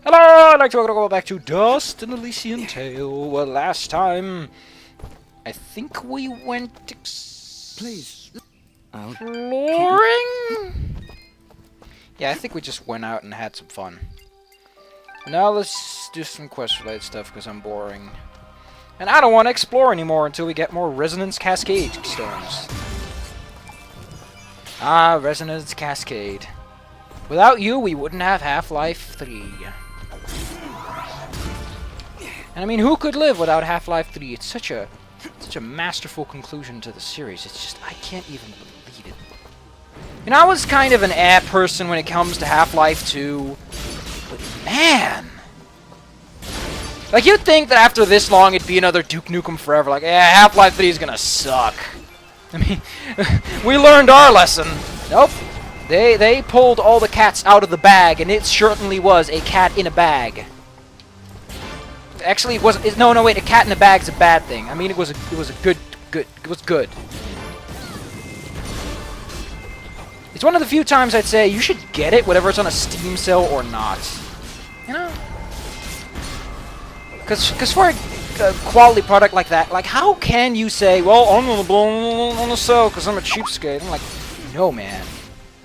Hello, I'd like to welcome back to Dust and Elysian Tale. Well, last time, I think we went Please. exploring? Yeah, I think we just went out and had some fun. Now let's do some quest-related stuff, because I'm boring. And I don't want to explore anymore until we get more Resonance Cascade stones. Ah, Resonance Cascade. Without you, we wouldn't have Half-Life 3. And I mean, who could live without Half-Life 3? It's such a masterful conclusion to the series. It's just, I can't even believe it. You know, I was kind of an person when it comes to Half-Life 2. But man! Like, you'd think that after this long, it'd be another Duke Nukem Forever. Like, yeah, Half-Life 3 is gonna suck. I mean, we learned our lesson. Nope. They pulled all the cats out of the bag, and it certainly was a cat in a bag. Actually, it wasn't. No, wait. A cat in a bag's a bad thing. I mean, it was a good. It was good. It's one of the few times I'd say you should get it, whether it's on a Steam sale or not. You know, because for a quality product like that, like, how can you say, well, I'm gonna blow on the sale because I'm a cheapskate? I'm like, no, man.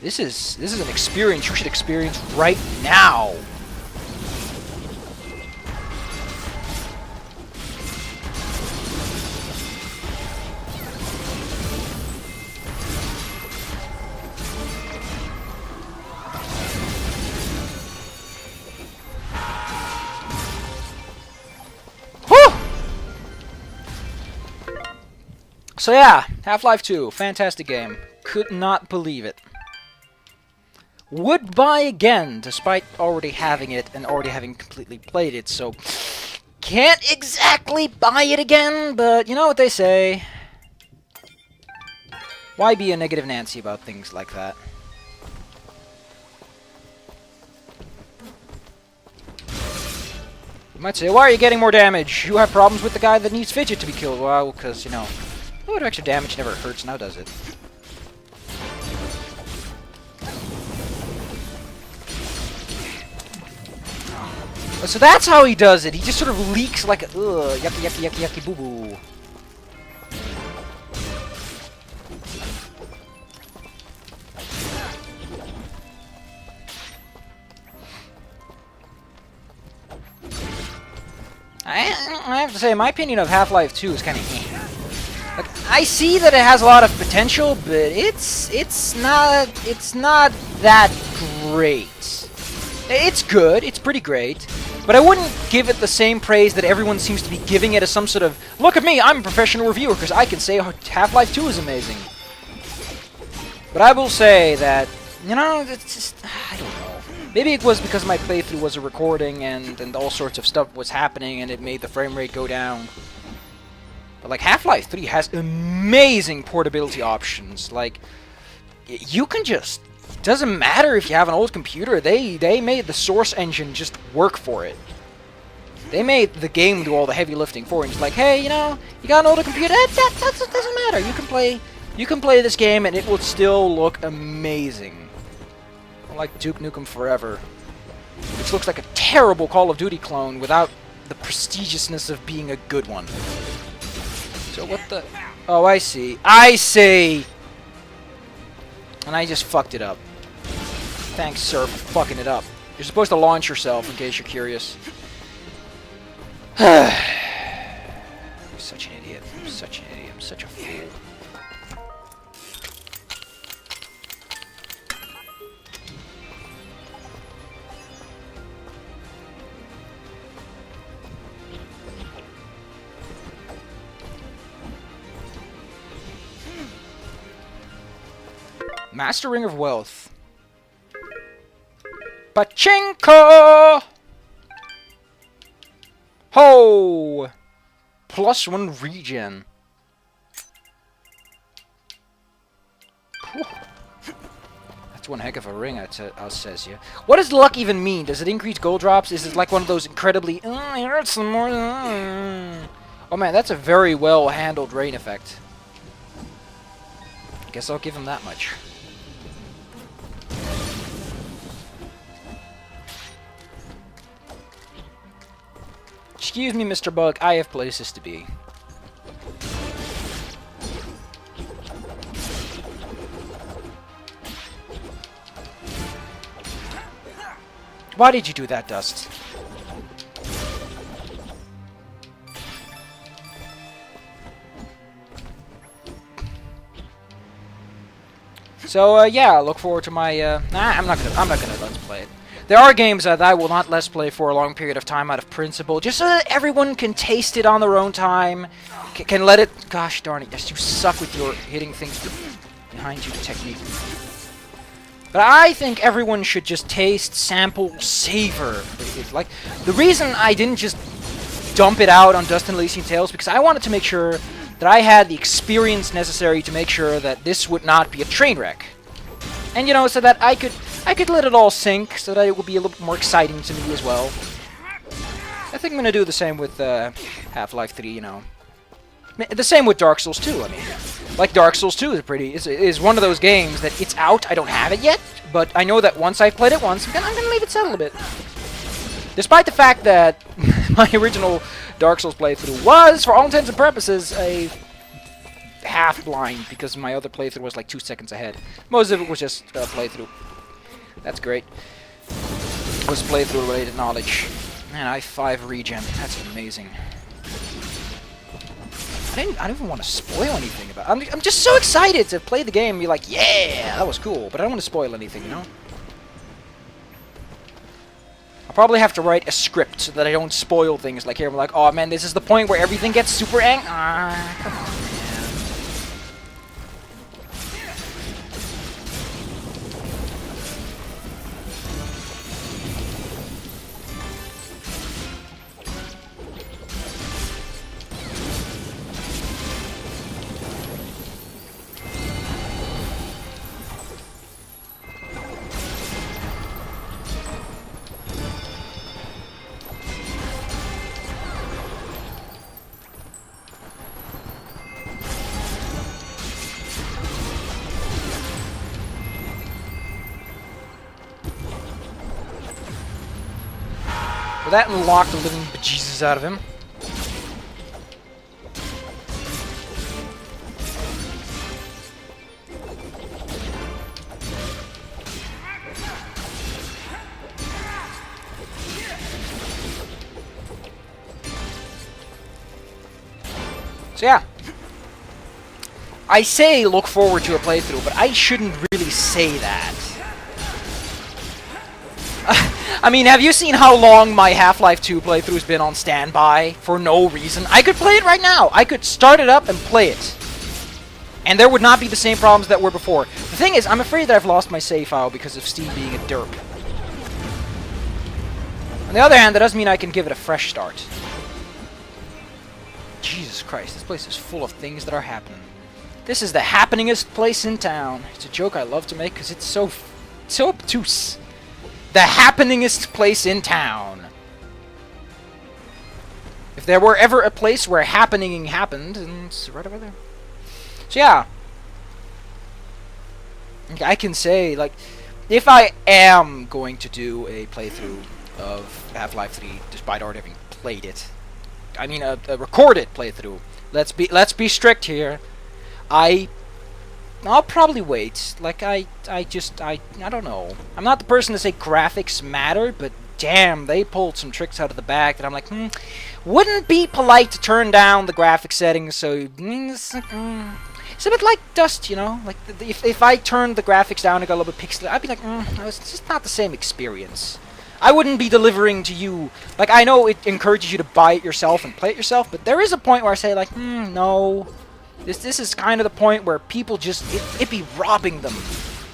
This is an experience you should experience right now. So yeah, Half-Life 2, fantastic game. Could not believe it. Would buy again, despite already having it and already having completely played it, so can't exactly buy it again, but you know what they say. Why be a negative Nancy about things like that? You might say, why are you getting more damage? You have problems with the guy that needs Fidget to be killed. Well, because, you know, a little extra damage never hurts, now does it? So that's how he does it. He just sort of leaks like a yucky boo boo. I have to say, my opinion of Half-Life 2 is kind of like, I see that it has a lot of potential, but it's not that great. It's good. It's pretty great. But I wouldn't give it the same praise that everyone seems to be giving it as some sort of, look at me, I'm a professional reviewer, because I can say Half-Life 2 is amazing. But I will say that, you know, it's just, I don't know. Maybe it was because my playthrough was a recording and all sorts of stuff was happening and it made the frame rate go down. But like, Half-Life 3 has amazing portability options. Like, you can just... Doesn't matter if you have an old computer. They made the source engine just work for it. They made the game do all the heavy lifting for you. It's like, hey, you know, you got an older computer. That doesn't matter. You can play this game and it will still look amazing. Like Duke Nukem Forever, which looks like a terrible Call of Duty clone without the prestigiousness of being a good one. So what the? Oh, I see. I see. And I just fucked it up. Thanks, sir, for fucking it up. You're supposed to launch yourself, in case you're curious. You're such an idiot. I'm such an idiot. I'm such a fool. Master Ring of Wealth. Pachinko! Ho! +1 regen. That's one heck of a ring, I says you. What does luck even mean? Does it increase gold drops? Is it like one of those incredibly... it hurts some more... Oh man, that's a very well handled rain effect. Guess I'll give him that much. Excuse me, Mr. Bug, I have places to be. Why did you do that, Dust? So yeah, I look forward to my. I'm not gonna let's play it. There are games that I will not let's play for a long period of time out of principle, just so that everyone can taste it on their own time, can let it. Gosh darn it! Yes, you suck with your hitting things behind you technique. But I think everyone should just taste, sample, savor. It's like the reason I didn't just dump it out on Dust and Elysian Tales because I wanted to make sure that I had the experience necessary to make sure that this would not be a train wreck. And you know, so that I could let it all sink, so that it would be a little bit more exciting to me as well. I think I'm gonna do the same with Half-Life 3, you know. The same with Dark Souls 2, I mean. Like Dark Souls 2 is one of those games that it's out, I don't have it yet, but I know that once I've played it once, I'm gonna leave it settle a bit. Despite the fact that my original Dark Souls playthrough was, for all intents and purposes, a half-blind, because my other playthrough was like 2 seconds ahead. Most of it was just playthrough. That's great. It was playthrough-related knowledge. Man, I have 5 regen. That's amazing. I don't even want to spoil anything about it. I'm just so excited to play the game and be like, yeah, that was cool, but I don't want to spoil anything, you know? I'll probably have to write a script so that I don't spoil things like here. I'm like, oh man, this is the point where everything gets super angry. Ah, come on, man. Well, that unlocked the living bejesus out of him. So yeah. I say look forward to a playthrough, but I shouldn't really say that. I mean, have you seen how long my Half-Life 2 playthrough's been on standby for no reason? I could play it right now. I could start it up and play it. And there would not be the same problems that were before. The thing is, I'm afraid that I've lost my save file because of Steam being a derp. On the other hand, that doesn't mean I can give it a fresh start. Jesus Christ, this place is full of things that are happening. This is the happeningest place in town. It's a joke I love to make because it's so obtuse. The happeningest place in town. If there were ever a place where happening happened, it's right over there. So yeah. I can say, like, if I am going to do a playthrough of Half-Life 3, despite already having played it, I mean a recorded playthrough. Let's be strict here. I'll probably wait. Like, I don't know. I'm not the person to say graphics matter, but damn, they pulled some tricks out of the bag that I'm like, wouldn't be polite to turn down the graphic settings, so it's a bit like Dust, you know? Like, if I turned the graphics down and got a little bit pixelated, I'd be like, it's just not the same experience. I wouldn't be delivering to you, like, I know it encourages you to buy it yourself and play it yourself, but there is a point where I say, like, no. This is kind of the point where people just, it'd be robbing them.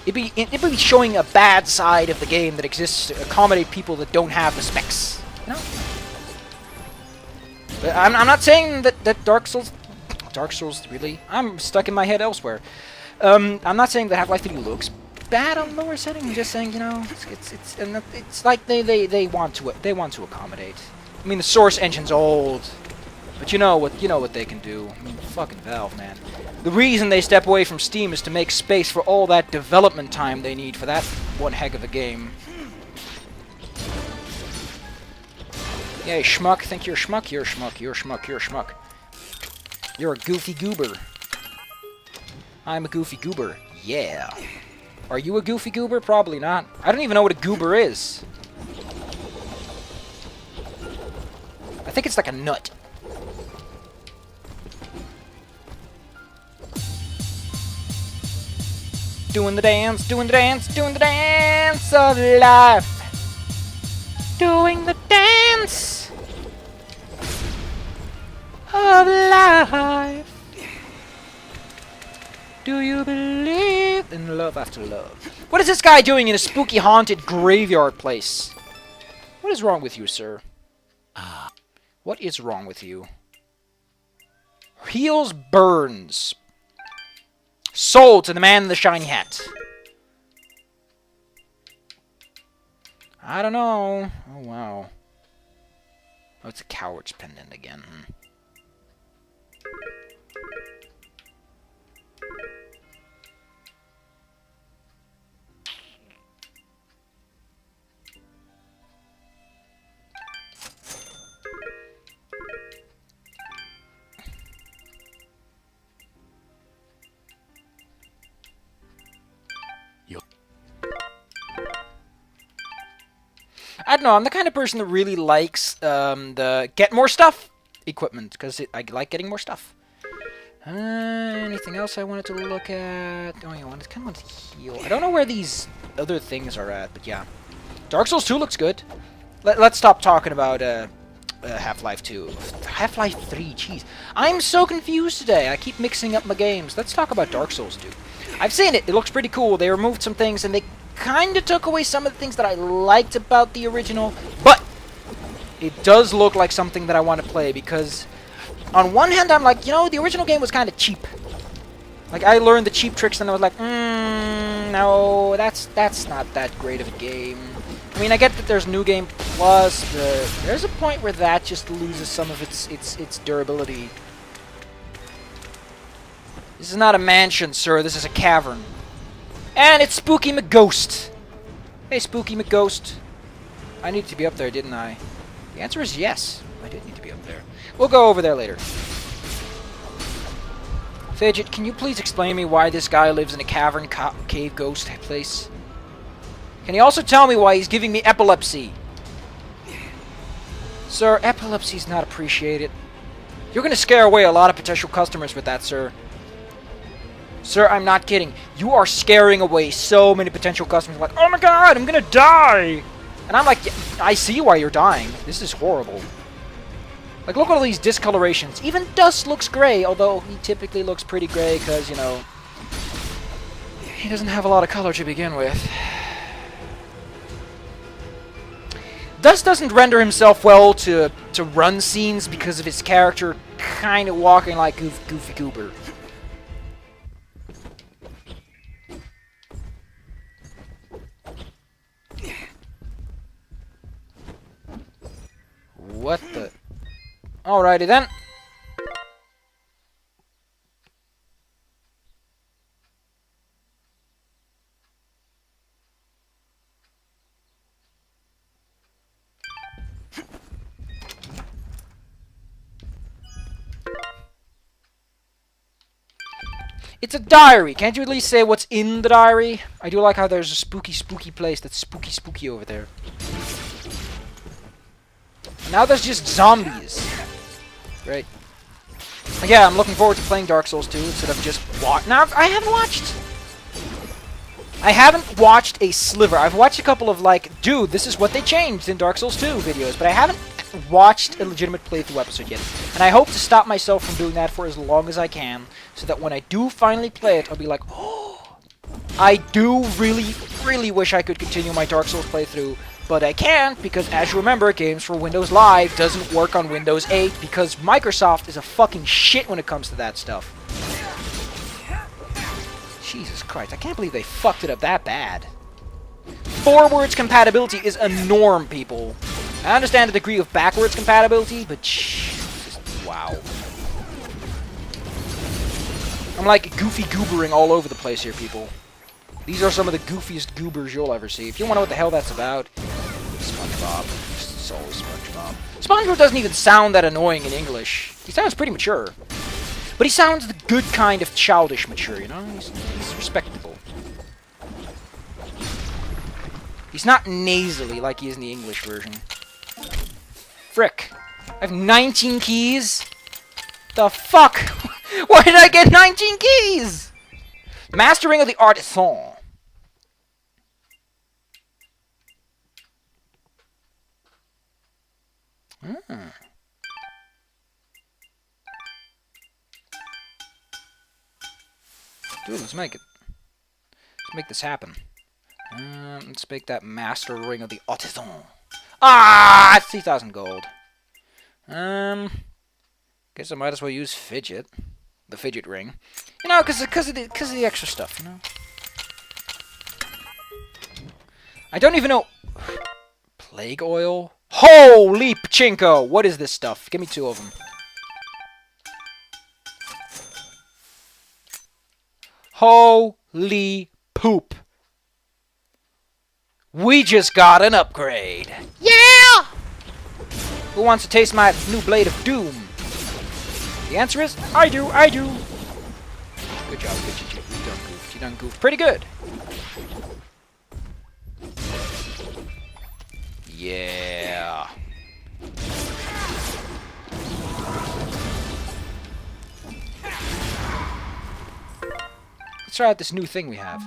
It'd be showing a bad side of the game that exists to accommodate people that don't have the specs. You know? But I'm not saying that Dark Souls, really? I'm stuck in my head elsewhere. I'm not saying that Half-Life 3 looks bad on lower setting. I'm just saying, you know, it's like they want to accommodate. I mean, the source engine's old. But you know what they can do. I mean, fucking Valve, man. The reason they step away from Steam is to make space for all that development time they need for that one heck of a game. Yeah, you schmuck. Think you're a schmuck? You're a schmuck. You're a schmuck. You're a schmuck. You're a goofy goober. I'm a goofy goober. Yeah. Are you a goofy goober? Probably not. I don't even know what a goober is. I think it's like a nut. Doing the dance, doing the dance, doing the dance of life. Doing the dance of life. Do you believe in love after love? What is this guy doing in a spooky haunted graveyard place? What is wrong with you, sir? What is wrong with you? Heels Burns. Sold to the man in the shiny hat. I don't know. Oh, wow. Oh, it's a coward's pendant again. I don't know, I'm the kind of person that really likes the get more stuff equipment, because I like getting more stuff. Anything else I wanted to look at? Oh, yeah, I kind of want to heal. I don't know where these other things are at, but yeah. Dark Souls 2 looks good. Let's stop talking about Half-Life 2. Half-Life 3, jeez. I'm so confused today. I keep mixing up my games. Let's talk about Dark Souls 2. I've seen it. It looks pretty cool. They removed some things, and they kind of took away some of the things that I liked about the original, but it does look like something that I want to play, because on one hand I'm like, you know, the original game was kind of cheap. Like, I learned the cheap tricks and I was like, no, that's not that great of a game. I mean, I get that there's New Game Plus, but there's a point where that just loses some of its durability. This is not a mansion, sir, this is a cavern. And it's Spooky McGhost. Hey, Spooky McGhost. I needed to be up there, didn't I? The answer is yes. I did need to be up there. We'll go over there later. Fidget, can you please explain to me why this guy lives in a cavern cave ghost place? Can you also tell me why he's giving me epilepsy? Sir, epilepsy's not appreciated. You're gonna scare away a lot of potential customers with that, sir. Sir, I'm not kidding. You are scaring away so many potential customers. Like, oh my god, I'm gonna die! And I'm like, yeah, I see why you're dying. This is horrible. Like, look at all these discolorations. Even Dust looks gray, although he typically looks pretty gray because, you know, he doesn't have a lot of color to begin with. Dust doesn't render himself well to run scenes because of his character kind of walking like Goofy Goober. What the... Alrighty then. It's a diary. Can't you at least say what's in the diary? I do like how there's a spooky place that's spooky over there. Now there's just zombies. Great. Yeah, I'm looking forward to playing Dark Souls 2 instead of just Now, I haven't watched a sliver. I've watched a couple of, like, dude, this is what they changed in Dark Souls 2 videos, but I haven't watched a legitimate playthrough episode yet. And I hope to stop myself from doing that for as long as I can, so that when I do finally play it, I'll be like, oh, I do really wish I could continue my Dark Souls playthrough. But I can't, because as you remember, Games for Windows Live doesn't work on Windows 8 because Microsoft is a fucking shit when it comes to that stuff. Jesus Christ, I can't believe they fucked it up that bad. Forwards compatibility is a norm, people. I understand the degree of backwards compatibility, but Jesus, wow. I'm like goofy goobering all over the place here, people. These are some of the goofiest goobers you'll ever see. If you want to know what the hell that's about, SpongeBob. it's always SpongeBob. SpongeBob doesn't even sound that annoying in English. He sounds pretty mature. But he sounds the good kind of childish mature, you know? He's respectable. He's not nasally like he is in the English version. Frick. I have 19 keys? The fuck? Why did I get 19 keys? Mastering of the Artisan. Dude, let's make it. Let's make this happen. Let's make that Master Ring of the Artisan. Ah! It's 3,000 gold. Guess I might as well use Fidget. The Fidget Ring. You know, because of the extra stuff, you know? I don't even know... Plague Oil? Holy pachinko! What is this stuff? Give me 2 of them. Holy poop. We just got an upgrade. Yeah! Who wants to taste my new Blade of Doom? The answer is, I do. Good job, Fidget. You done goofed. You done goofed pretty good. Yeah. Let's try out this new thing we have.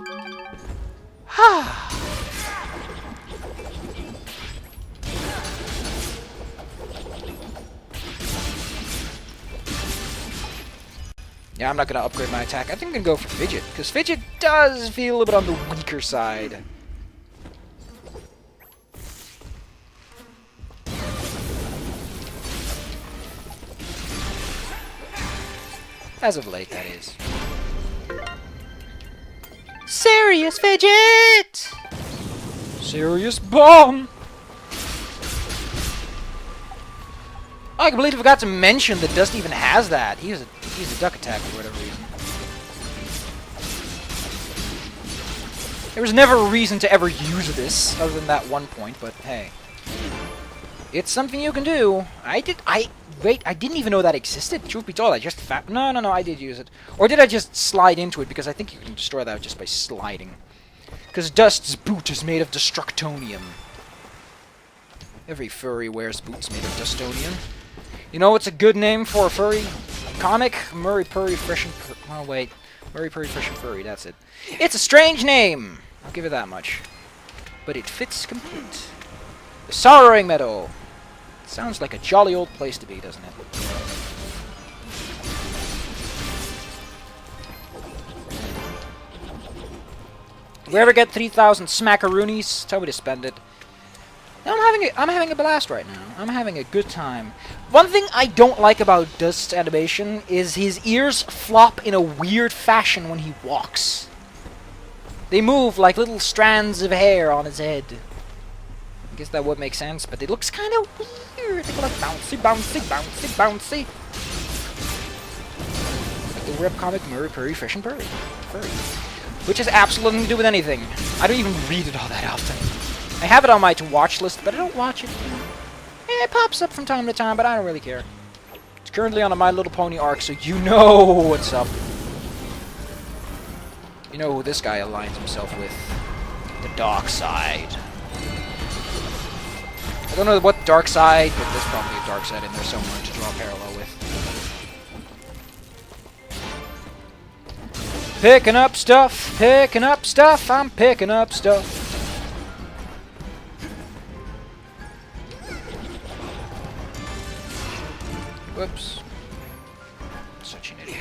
Yeah, I'm not going to upgrade my attack. I think I'm going to go for Fidget, because Fidget does feel a little bit on the weaker side. As of late, that is. Serious Fidget! Serious Bomb! Oh, I can believe I forgot to mention that Dusty even has that. He's a duck attack for whatever reason. There was never a reason to ever use this, other than that one point, but hey. It's something you can do. Wait, I didn't even know that existed. Truth be told, I just no, I did use it. Or did I just slide into it? Because I think you can destroy that just by sliding. Because Dust's boot is made of Destructonium. Every furry wears boots made of Dustonium. You know what's a good name for a furry comic? Murray Purry Fresh and oh wait, Murray Purry Fresh and Furry. That's it. It's a strange name. I'll give it that much. But it fits complete. The Sorrowing Meadow. Sounds like a jolly old place to be, doesn't it? If we ever get 3,000 smackaroonies, tell me to spend it. I'm having a blast right now. I'm having a good time. One thing I don't like about Dust's animation is his ears flop in a weird fashion when he walks. They move like little strands of hair on his head. I guess that would make sense, but it looks kind of weird. They go like bouncy, bouncy, bouncy, bouncy. Like the webcomic Murray Purry Fresh and Furry. Which has absolutely nothing to do with anything. I don't even read it all that often. I have it on my to-watch list, but I don't watch it. It pops up from time to time, but I don't really care. It's currently on a My Little Pony arc, so you know what's up. You know who this guy aligns himself with. The dark side. I don't know what dark side, but there's probably a dark side in there somewhere to draw a parallel with. Picking up stuff, I'm picking up stuff. Whoops. Such an idiot.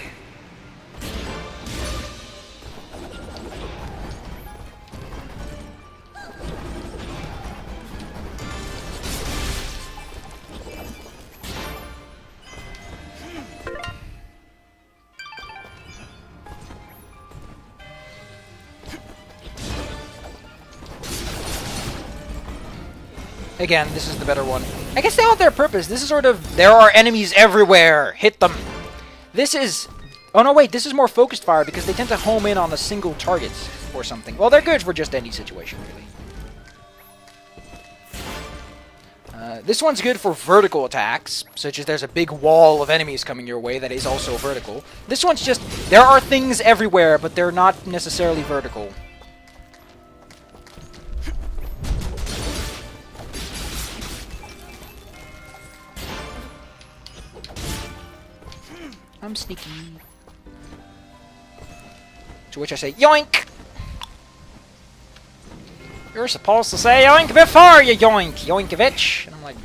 Again, this is the better one. I guess they all have their purpose. This is sort of, there are enemies everywhere. Hit them. This is, oh no wait, this is more focused fire because they tend to home in on a single target or something. Well, they're good for just any situation, really. This one's good for vertical attacks, such as there's a big wall of enemies coming your way that is also vertical. This one's just, there are things everywhere, but they're not necessarily vertical. I'm sneaky. To which I say, yoink! You're supposed to say yoink before you yoink, Yoinkovich. And I'm like,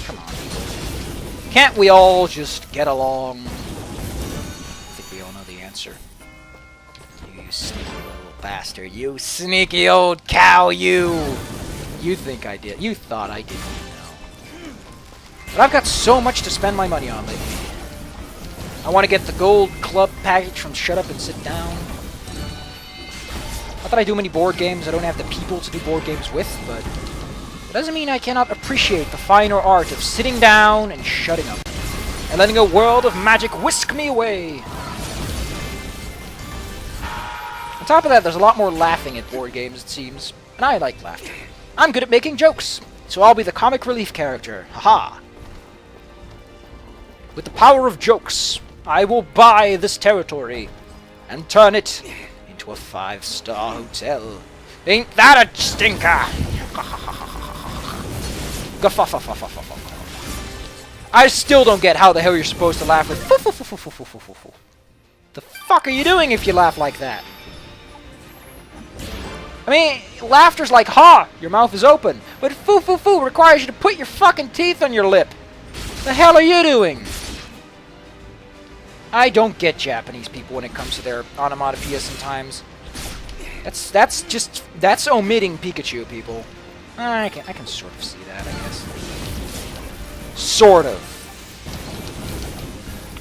come on, people. Can't we all just get along? I think we all know the answer. You sneaky little bastard. You sneaky old cow, you! You think I did. You thought I didn't know. But I've got so much to spend my money on lately. I want to get the gold club package from Shut Up and Sit Down. Not that I do many board games, I don't have the people to do board games with, but it doesn't mean I cannot appreciate the finer art of sitting down and shutting up, and letting a world of magic whisk me away. On top of that, there's a lot more laughing at board games, it seems, and I like laughter. I'm good at making jokes, so I'll be the comic relief character. Haha. With the power of jokes, I will buy this territory and turn it into a 5-star hotel. Ain't that a stinker? I still don't get how the hell you're supposed to laugh with the fuck are you doing if you laugh like that? I mean, laughter's like ha, your mouth is open, but foo foo foo requires you to put your fucking teeth on your lip. The hell are you doing? I don't get Japanese people when it comes to their onomatopoeia sometimes. That's omitting Pikachu, people. I can sort of see that, I guess. Sort of.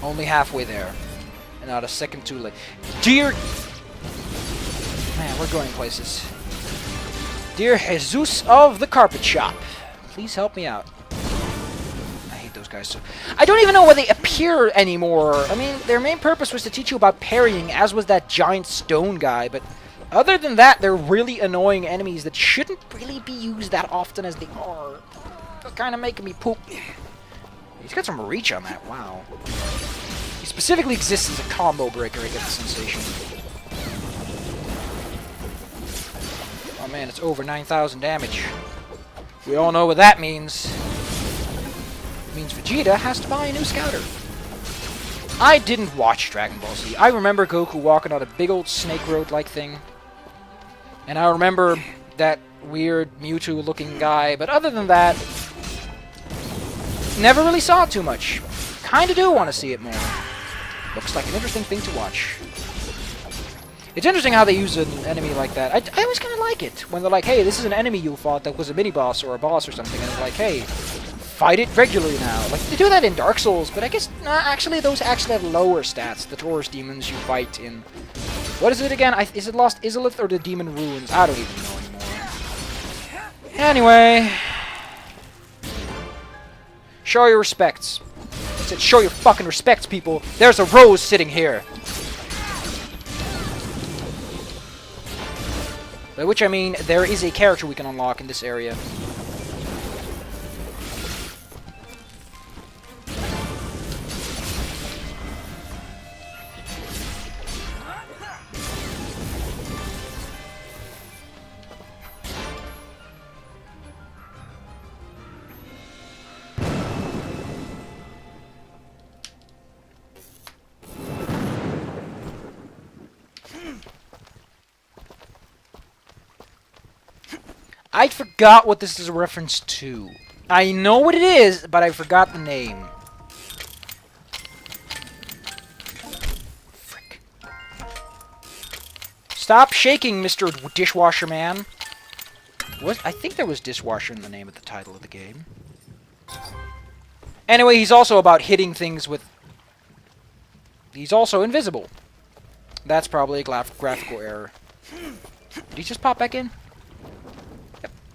Only halfway there. And not a second too late. Dear... Man, we're going places. Dear Jesus of the Carpet Shop, please help me out. I hate those guys so... I don't even know why they appear anymore. I mean, their main purpose was to teach you about parrying, as was that giant stone guy, but... Other than that, they're really annoying enemies that shouldn't really be used that often as they are. They're kind of making me poop. He's got some reach on that, wow. He specifically exists as a combo breaker, I get the sensation. Oh man, it's over 9,000 damage. We all know what that means. It means Vegeta has to buy a new scouter. I didn't watch Dragon Ball Z. I remember Goku walking on a big old snake road-like thing. And I remember that weird Mewtwo-looking guy, but other than that, never really saw it too much. Kinda do want to see it more. Looks like an interesting thing to watch. It's interesting how they use an enemy like that. I always kind of like it, when they're like, hey, this is an enemy you fought that was a mini-boss or a boss or something, and they're like, hey, fight it regularly now. Like, they do that in Dark Souls, but I guess, actually, those actually have lower stats, the Taurus demons you fight in... What is it again? Is it Lost Izalith or the Demon Ruins? I don't even know anymore. Anyway... Show your respects. I said show your fucking respects, people. There's a rose sitting here. By which I mean, there is a character we can unlock in this area. I forgot what this is a reference to. I know what it is, but I forgot the name. Frick. Stop shaking, Mr. Dishwasher Man. What? I think there was dishwasher in the name of the title of the game. Anyway, he's also about hitting things with... He's also invisible. That's probably a graphical error. Did he just pop back in?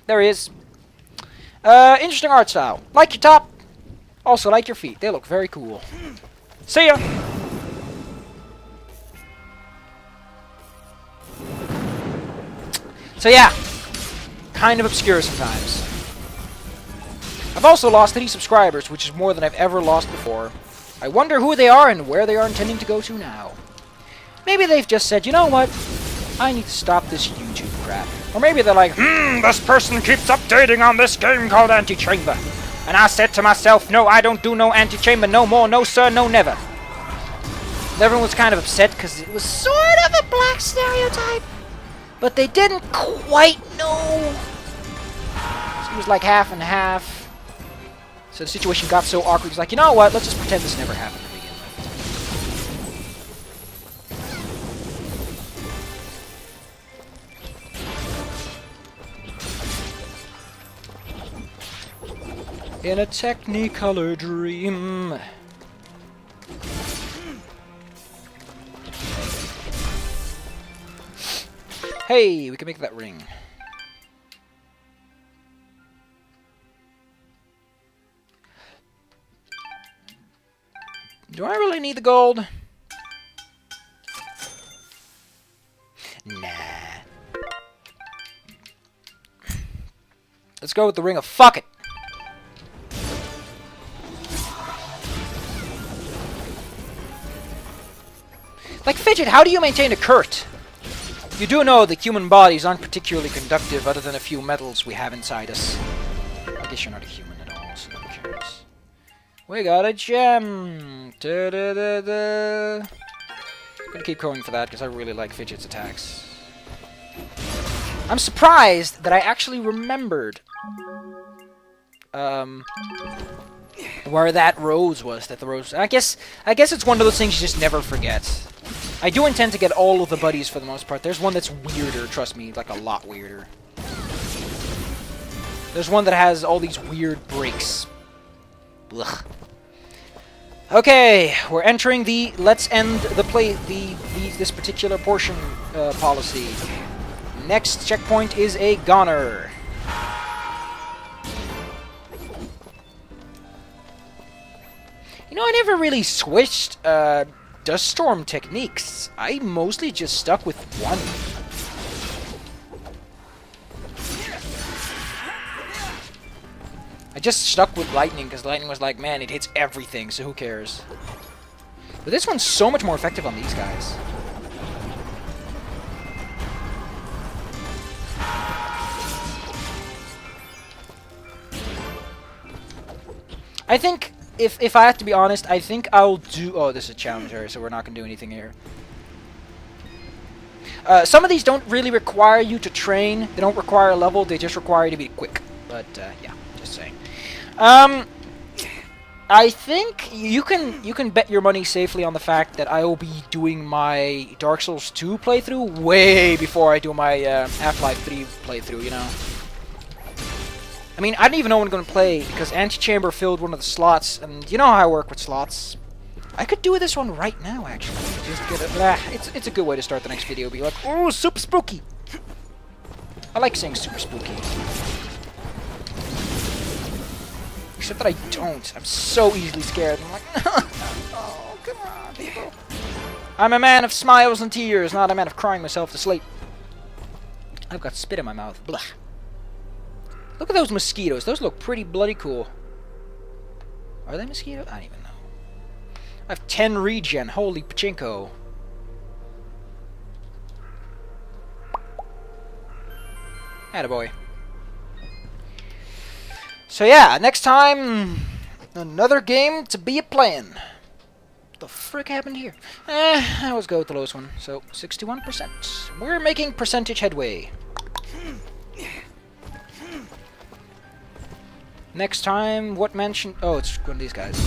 There he is. Interesting art style. Like your top. Also like your feet. They look very cool. See ya! So yeah. Kind of obscure sometimes. I've also lost 3 subscribers, which is more than I've ever lost before. I wonder who they are and where they are intending to go to now. Maybe they've just said, you know what? I need to stop this YouTube crap. Or maybe they're like, this person keeps updating on this game called Antichamber. And I said to myself, no, I don't do no Antichamber no more, no sir, no never. And everyone was kind of upset because it was sort of a black stereotype. But they didn't quite know. So it was like half and half. So the situation got so awkward, he's like, you know what, let's just pretend this never happened to begin with. In a Technicolor dream. Hey, we can make that ring. Do I really need the gold? Nah. Let's go with the ring of fuck it. Like, Fidget, how do you maintain a Kurt? You do know that human bodies aren't particularly conductive other than a few metals we have inside us. I guess you're not a human at all, so who cares? We got a gem! Da-da-da-da. I'm gonna keep going for that because I really like Fidget's attacks. I'm surprised that I actually remembered where that rose was. I guess it's one of those things you just never forget. I do intend to get all of the buddies for the most part. There's one that's weirder, trust me, like a lot weirder. There's one that has all these weird breaks. Ugh. Okay, we're entering the let's end the play this particular portion policy. Next checkpoint is a goner. You know, I never really switched Dust Storm techniques. I mostly just stuck with one. I just stuck with Lightning because Lightning was like, man, it hits everything, so who cares? But this one's so much more effective on these guys. I think, if I have to be honest, I think I'll do... Oh, this is a challenge area, so we're not going to do anything here. Some of these don't really require you to train. They don't require a level. They just require you to be quick. But, yeah, just saying. I think you can bet your money safely on the fact that I will be doing my Dark Souls 2 playthrough way before I do my Half-Life 3 playthrough, you know? I mean, I don't even know when I'm going to play, because Antichamber filled one of the slots, and you know how I work with slots. I could do this one right now, actually. Just get it. It's a good way to start the next video. Be like, oh, super spooky. I like saying super spooky. Except that I don't. I'm so easily scared. I'm like, oh, come on, people. I'm a man of smiles and tears, not a man of crying myself to sleep. I've got spit in my mouth. Blah. Look at those mosquitoes. Those look pretty bloody cool. Are they mosquitoes? I don't even know. I have 10 regen. Holy pachinko. Attaboy. So yeah, next time, another game to be a-playin'. What the frick happened here? I always go with the lowest one. So, 61%. We're making percentage headway. Next time, what mansion? Oh, it's one of these guys.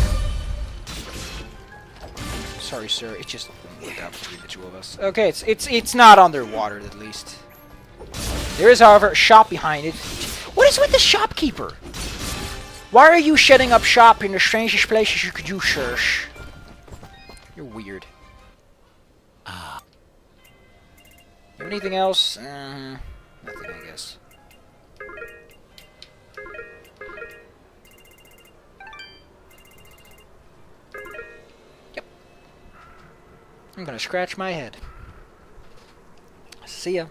Sorry, sir. It just didn't work out between the two of us. Okay, it's not underwater at least. There is, however, a shop behind it. What is with the shopkeeper? Why are you setting up shop in the strangest places you could use, sirs? You're weird. Anything else? Nothing, I guess. I'm gonna scratch my head. See ya.